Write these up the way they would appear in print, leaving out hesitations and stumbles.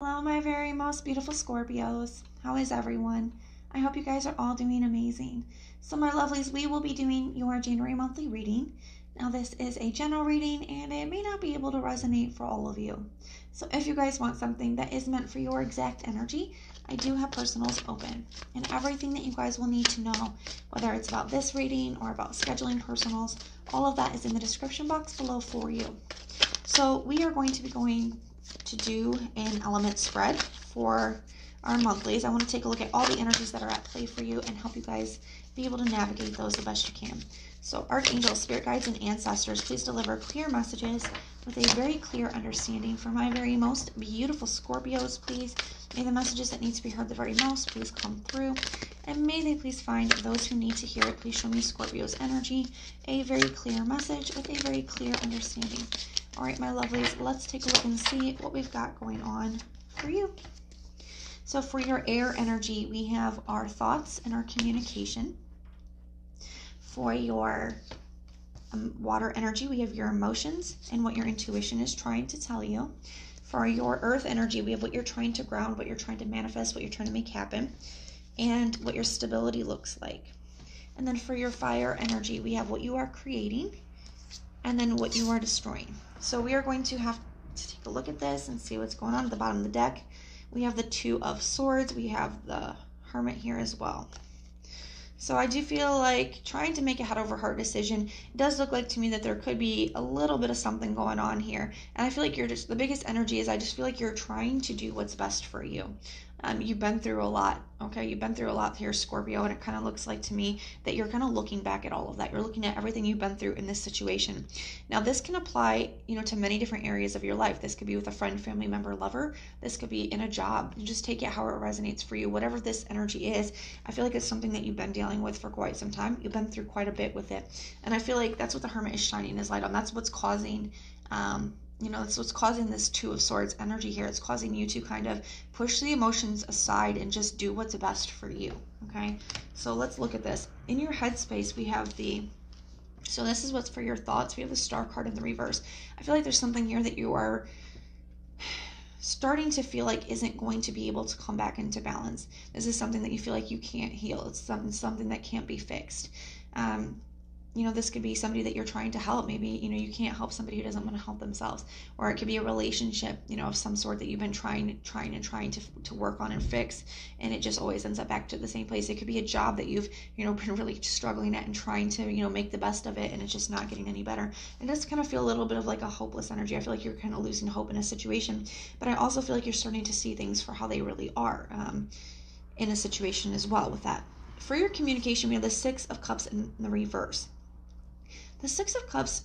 Hello, my very most beautiful Scorpios. How is everyone? I hope you guys are all doing amazing. So, my lovelies, we will be doing your January monthly reading. Now, this is a general reading and it may not be able to resonate for all of you. So, if you guys want something that is meant for your exact energy, I do have personals open. And everything that you guys will need to know, whether it's about this reading or about scheduling personals, all of that is in the description box below for you. So, we are going to be going to do an element spread for our monthlies. I want to take a look at all the energies that are at play for you and help you guys be able to navigate those the best you can. So archangels, spirit guides, and ancestors, please deliver clear messages with a very clear understanding for my very most beautiful Scorpios. Please, may the messages that need to be heard the very most please come through, and may they please find those who need to hear it. Please show me Scorpio's energy, a very clear message with a very clear understanding. All right, my lovelies, let's take a look and see what we've got going on for you. So for your air energy, we have our thoughts and our communication. For your water energy, we have your emotions and what your intuition is trying to tell you. For your earth energy, we have what you're trying to ground, what you're trying to manifest, what you're trying to make happen, and what your stability looks like. And then for your fire energy, we have what you are creating and then what you are destroying. So we are going to have to take a look at this and see what's going on at the bottom of the deck. We have the Two of Swords. We have the Hermit here as well. So I do feel like trying to make a head over heart decision. It does look like to me that there could be a little bit of something going on here. And I feel like you're just, the biggest energy is I just feel like you're trying to do what's best for you. You've been through a lot, okay? You've been through a lot here, Scorpio, and it kind of looks like to me that you're kind of looking back at all of that. You're looking at everything you've been through in this situation. Now, this can apply, to many different areas of your life. This could be with a friend, family member, lover. This could be in a job. You just take it how it resonates for you. Whatever this energy is, I feel like it's something that you've been dealing with for quite some time. You've been through quite a bit with it. And I feel like that's what the Hermit is shining his light on. That's what's causing that's what's causing this Two of Swords energy here. It's causing you to kind of push the emotions aside and just do what's best for you, okay? So let's look at this. In your headspace, we have so this is what's for your thoughts. We have the Star card in the reverse. I feel like there's something here that you are starting to feel like isn't going to be able to come back into balance. This is something that you feel like you can't heal. It's something that can't be fixed. This could be somebody that you're trying to help. Maybe, you can't help somebody who doesn't want to help themselves. Or it could be a relationship, of some sort that you've been trying to work on and fix, and it just always ends up back to the same place. It could be a job that you've, been really struggling at and trying to, make the best of it, and it's just not getting any better. And just kind of feel a little bit of like a hopeless energy. I feel like you're kind of losing hope in a situation, but I also feel like you're starting to see things for how they really are in a situation as well with that. For your communication, we have the Six of Cups in the reverse. The Six of Cups,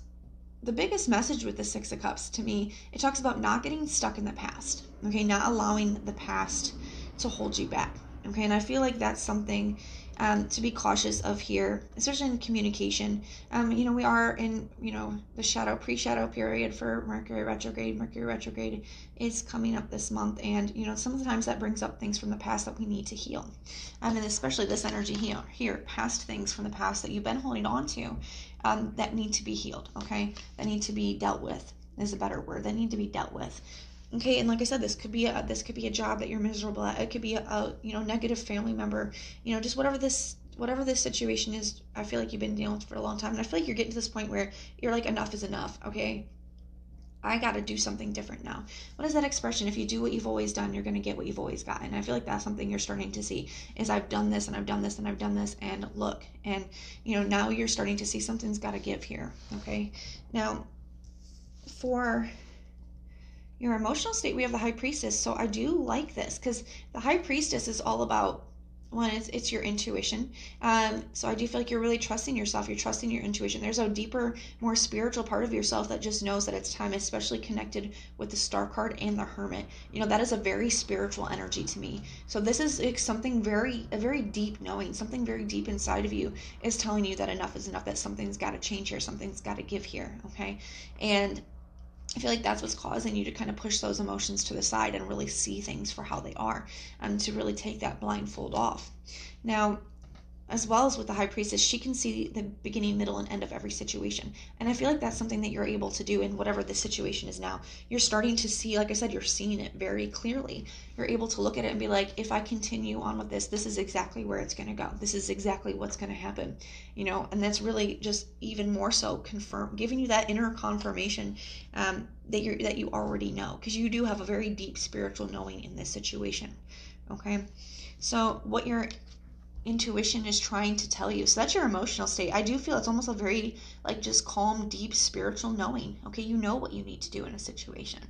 the biggest message with the Six of Cups to me, it talks about not getting stuck in the past, okay? Not allowing the past to hold you back, okay? And I feel like that's something to be cautious of here, especially in communication. We are in, the pre-shadow period for Mercury Retrograde. Mercury Retrograde is coming up this month, and, sometimes that brings up things from the past that we need to heal. And especially this energy here, past things from the past that you've been holding on to that need to be healed, okay? That need to be dealt with is a better word. That need to be dealt with. Okay, and like I said, this could be a job that you're miserable at. It could be a negative family member. Just whatever this situation is. I feel like you've been dealing with for a long time, and I feel like you're getting to this point where you're like, enough is enough. Okay, I got to do something different now. What is that expression? If you do what you've always done, you're going to get what you've always gotten. And I feel like that's something you're starting to see. Is I've done this and I've done this and I've done this, and look, and now you're starting to see something's got to give here. Okay, now for your emotional state, we have the High Priestess. So I do like this because the High Priestess is all about, one, it's your intuition. So I do feel like you're really trusting yourself. You're trusting your intuition. There's a deeper, more spiritual part of yourself that just knows that it's time, especially connected with the Star card and the Hermit. That is a very spiritual energy to me. So this is something a very deep knowing, something very deep inside of you is telling you that enough is enough, that something's got to change here, something's got to give here, okay? And I feel like that's what's causing you to kind of push those emotions to the side and really see things for how they are, and to really take that blindfold off. Now, as well as with the High Priestess, she can see the beginning, middle, and end of every situation. And I feel like that's something that you're able to do in whatever the situation is now. You're starting to see, like I said, you're seeing it very clearly. You're able to look at it and be like, if I continue on with this, this is exactly where it's going to go. This is exactly what's going to happen, you know, and that's really just even more so giving you that inner confirmation that you already know, because you do have a very deep spiritual knowing in this situation. Okay, so what your intuition is trying to tell you, so that's your emotional state. I do feel it's almost a very like just calm, deep spiritual knowing. Okay, you know what you need to do in a situation.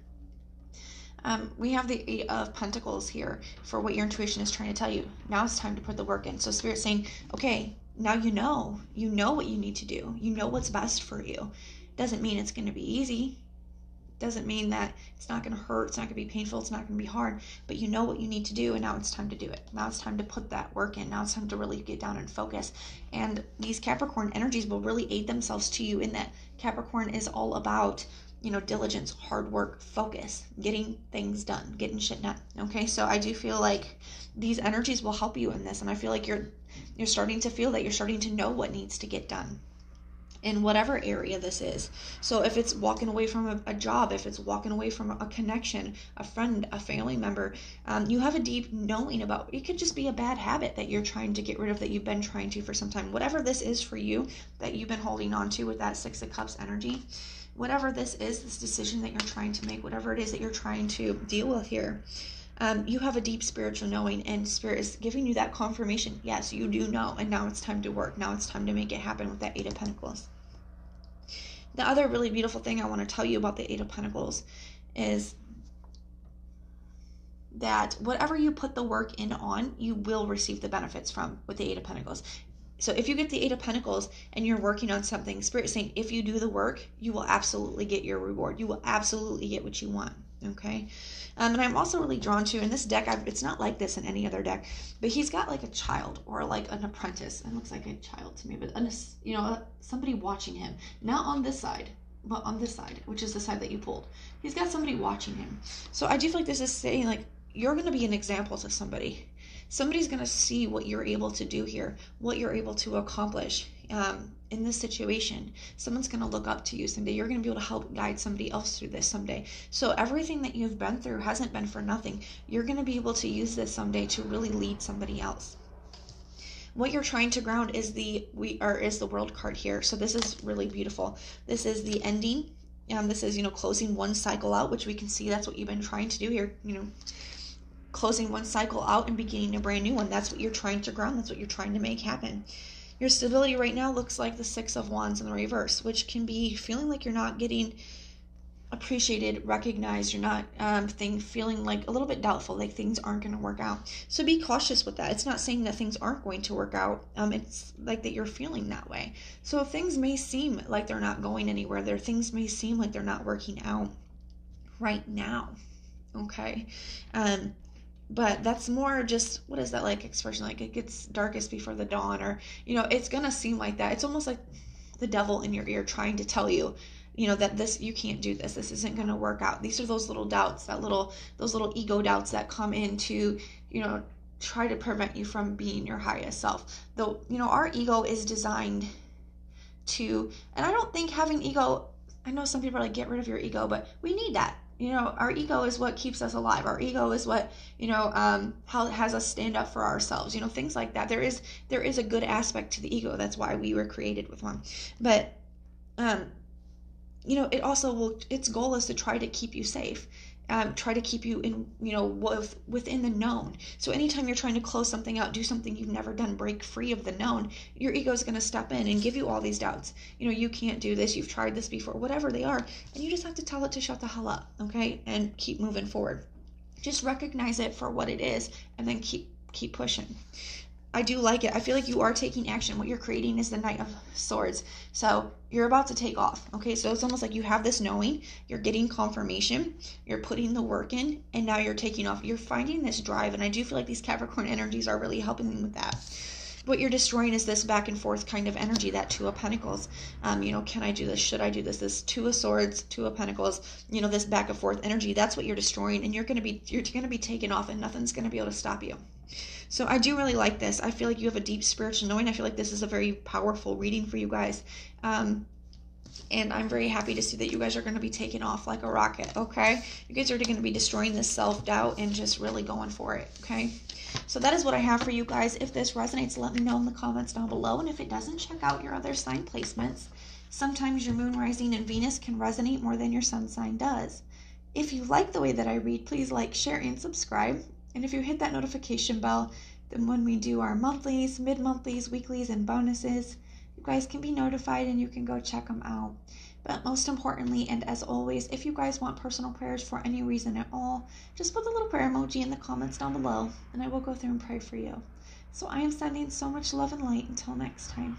We have the Eight of Pentacles here for what your intuition is trying to tell you. Now it's time to put the work in. So Spirit's saying, okay, now you know what you need to do. You know what's best for you. Doesn't mean it's going to be easy. Doesn't mean that it's not going to hurt, it's not going to be painful, it's not going to be hard, but you know what you need to do, and now it's time to do it. Now it's time to put that work in. Now it's time to really get down and focus. And these Capricorn energies will really aid themselves to you in that. Capricorn is all about, you know, diligence, hard work, focus, getting things done, getting shit done. Okay, so I do feel like these energies will help you in this, and I feel like you're starting to feel that you're starting to know what needs to get done in whatever area this is. So if it's walking away from a job, if it's walking away from a connection, a friend, a family member, you have a deep knowing about, it could just be a bad habit that you're trying to get rid of, that you've been trying to for some time. Whatever this is for you that you've been holding on to with that Six of Cups energy, whatever this is, this decision that you're trying to make, whatever it is that you're trying to deal with here, you have a deep spiritual knowing, and Spirit is giving you that confirmation. Yes, you do know, and now it's time to work. Now it's time to make it happen with that Eight of Pentacles. The other really beautiful thing I want to tell you about the Eight of Pentacles is that whatever you put the work in on, you will receive the benefits from with the Eight of Pentacles. So if you get the Eight of Pentacles and you're working on something, Spirit is saying if you do the work, you will absolutely get your reward. You will absolutely get what you want. Okay. And I'm also really drawn to, in this deck, it's not like this in any other deck, but he's got like a child or like an apprentice. It looks like a child to me, but you know, somebody watching him, not on this side, but on this side, which is the side that you pulled. He's got somebody watching him. So I do feel like this is saying, like, you're going to be an example to somebody. Somebody's going to see what you're able to do here, what you're able to accomplish in this situation. Someone's going to look up to you someday. You're going to be able to help guide somebody else through this someday. So everything that you've been through hasn't been for nothing. You're going to be able to use this someday to really lead somebody else. What you're trying to ground is the World card here. So this is really beautiful. This is the ending. This is, you know, closing one cycle out, which we can see that's what you've been trying to do here. You know, closing one cycle out and beginning a brand new one. That's what you're trying to ground. That's what you're trying to make happen. Your stability right now looks like the Six of Wands in the reverse, which can be feeling like you're not getting appreciated, recognized. You're not feeling like a little bit doubtful, like things aren't going to work out. So be cautious with that. It's not saying that things aren't going to work out. It's like that you're feeling that way. So things may seem like they're not going anywhere. Things may seem like they're not working out right now. Okay. But that's more just, what is that like expression? Like it gets darkest before the dawn, or, you know, it's going to seem like that. It's almost like the devil in your ear trying to tell you, you know, that this, you can't do this. This isn't going to work out. These are those little doubts, those little ego doubts that come in to, you know, try to prevent you from being your highest self. Though, you know, our ego is designed to, and I don't think having ego, I know some people are like, get rid of your ego, but we need that. You know, our ego is what keeps us alive. Our ego is what, you know, how has us stand up for ourselves, you know, things like that. There is a good aspect to the ego. That's why we were created with one. But, you know, its goal is to try to keep you safe. Try to keep you in, you know, within the known. So anytime you're trying to close something out, do something you've never done, break free of the known, your ego is going to step in and give you all these doubts. You know, you can't do this. You've tried this before, whatever they are. And you just have to tell it to shut the hell up. Okay. And keep moving forward. Just recognize it for what it is and then keep pushing. I do like it. I feel like you are taking action. What you're creating is the Knight of Swords. So you're about to take off. Okay, so it's almost like you have this knowing, you're getting confirmation, you're putting the work in, and now you're taking off. You're finding this drive, and I do feel like these Capricorn energies are really helping me with that. What you're destroying is this back and forth kind of energy, that Two of Pentacles. You know, can I do this? Should I do this? This Two of Swords, Two of Pentacles, you know, this back and forth energy, that's what you're destroying, and you're going to be taken off, and nothing's going to be able to stop you. So I do really like this. I feel like you have a deep spiritual knowing. I feel like this is a very powerful reading for you guys. And I'm very happy to see that you guys are going to be taking off like a rocket, okay? You guys are going to be destroying this self-doubt and just really going for it, okay? So that is what I have for you guys. If this resonates, let me know in the comments down below. And if it doesn't, check out your other sign placements. Sometimes your moon, rising, and Venus can resonate more than your sun sign does. If you like the way that I read, please like, share, and subscribe. And if you hit that notification bell, then when we do our monthlies, mid-monthlies, weeklies, and bonuses, you guys can be notified and you can go check them out. But most importantly, and as always, if you guys want personal prayers for any reason at all, just put the little prayer emoji in the comments down below, and I will go through and pray for you. So I am sending so much love and light until next time.